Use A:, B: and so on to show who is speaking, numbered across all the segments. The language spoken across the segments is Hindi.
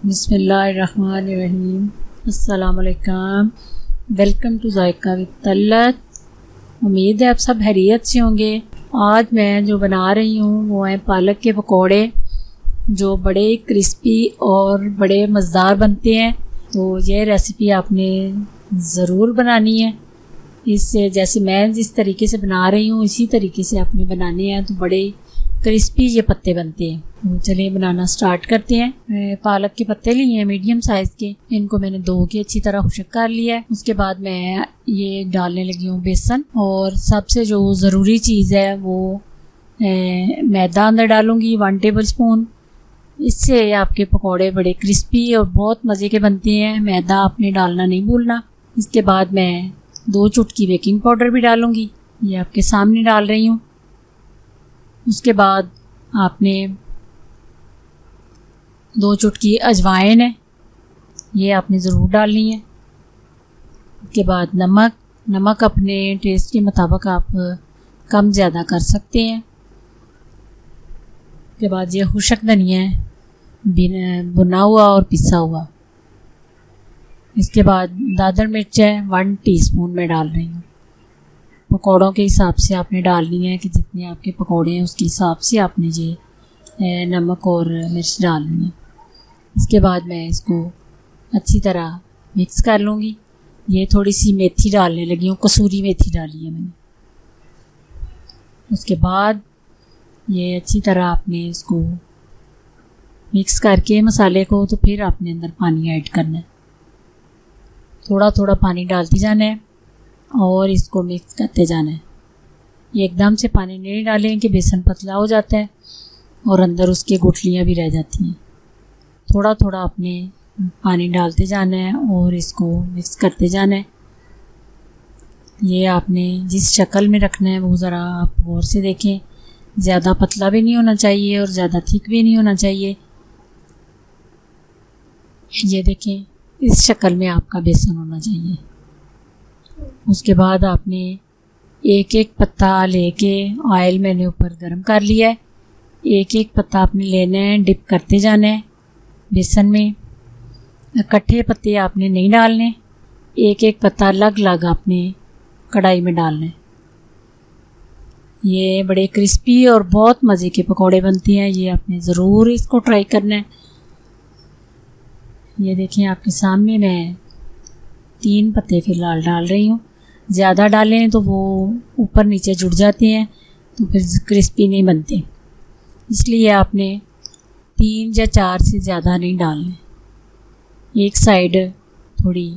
A: बिस्मिल्लाहिर्रहमानिर्रहीम। अस्सलाम वालेकुम। Welcome to Zaika with Talat. उम्मीद है आप सब खैरियत से होंगे। आज मैं जो बना रही हूँ वो है पालक के पकोड़े, जो बड़े क्रिस्पी और बड़े मज़ेदार बनते हैं। तो ये रेसिपी आपने ज़रूर बनानी है। इससे जैसे मैं जिस तरीके से बना रही हूँ इसी तरीके से आपने बनाने हैं, तो बड़े क्रिस्पी ये पत्ते बनते हैं। तो चलिए बनाना स्टार्ट करते हैं। पालक के पत्ते लिए हैं मीडियम साइज़ के, इनको मैंने धो के अच्छी तरह खुशक कर लिया है। उसके बाद मैं ये डालने लगी हूँ बेसन, और सबसे जो ज़रूरी चीज़ है वो मैदा अंदर डालूँगी 1 टेबल स्पून। इससे आपके पकोड़े बड़े क्रिस्पी और बहुत मज़े के बनते हैं। मैदा आपने डालना नहीं भूलना। इसके बाद मैं 2 चुटकी बेकिंग पाउडर भी डालूँगी, ये आपके सामने डाल रही हूँ। उसके बाद आपने 2 चुटकी अजवाइन है, ये आपने ज़रूर डालनी है। उसके बाद नमक अपने टेस्ट के मुताबिक आप कम ज़्यादा कर सकते हैं। उसके बाद ये खुशक धनिया है, भुना हुआ और पिसा हुआ। इसके बाद दादर मिर्च है 1 टीस्पून में डाल रही हूँ। पकौड़ों के हिसाब से आपने डालनी है कि जितने आपके पकौड़े हैं उसके हिसाब से आपने ये नमक और मिर्च डालनी है। इसके बाद मैं इसको अच्छी तरह मिक्स कर लूँगी। ये थोड़ी सी मेथी डालने लगी हूँ, कसूरी मेथी डाली है मैंने। उसके बाद ये अच्छी तरह आपने इसको मिक्स करके मसाले को, तो फिर आपने अंदर पानी ऐड करना है। थोड़ा थोड़ा पानी डालती जाना है और इसको मिक्स करते जाना है। ये एकदम से पानी नहीं डालें कि बेसन पतला हो जाता है और अंदर उसके गुठलियाँ भी रह जाती हैं। थोड़ा थोड़ा आपने पानी डालते जाना है और इसको मिक्स करते जाना है। ये आपने जिस शक्ल में रखना है वो ज़रा आप गौर से देखें। ज़्यादा पतला भी नहीं होना चाहिए और ज़्यादा थिक भी नहीं होना चाहिए। ये देखें, इस शक्ल में आपका बेसन होना चाहिए। उसके बाद आपने एक एक पत्ता लेके ऑयल मैंने ऊपर गरम कर लिया है। एक एक पत्ता आपने लेना है, डिप करते जाना है बेसन में। इकट्ठे पत्ते आपने नहीं डालने, एक एक पत्ता अलग अलग आपने कढ़ाई में डालना है। ये बड़े क्रिस्पी और बहुत मज़े के पकोड़े बनते हैं। ये आपने ज़रूर इसको ट्राई करना है। ये देखें आपके सामने मैं 3 पत्ते फ़िलहाल डाल रही हूँ। ज़्यादा डालें तो वो ऊपर नीचे जुड़ जाते हैं, तो फिर क्रिस्पी नहीं बनते। इसलिए आपने 3 या 4 से ज़्यादा नहीं डालने। एक साइड थोड़ी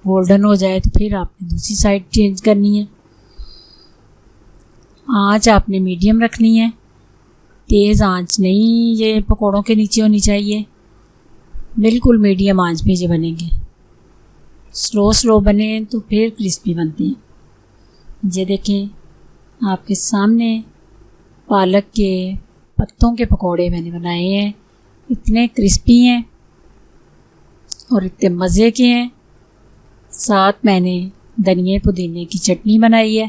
A: गोल्डन हो जाए तो फिर आपने दूसरी साइड चेंज करनी है। आँच आपने मीडियम रखनी है, तेज़ आँच नहीं ये पकौड़ों के नीचे होनी चाहिए। बिल्कुल मीडियम आँच पे ये बनेंगे। स्लो बने तो फिर क्रिस्पी बनते हैं। ये देखें आपके सामने पालक के पत्तों के पकोड़े मैंने बनाए हैं। इतने क्रिस्पी हैं और इतने मज़े के हैं। साथ मैंने धनिया पुदीने की चटनी बनाई है।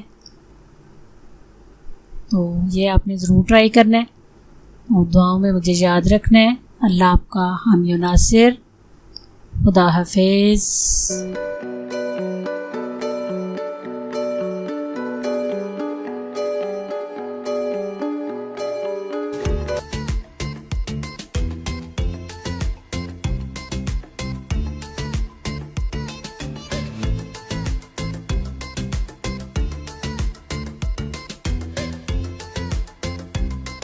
A: तो ये आपने ज़रूर ट्राई करना है और दुआओं में मुझे याद रखना है। अल्लाह आपका हामी नासिर। खुदा हाफिज़।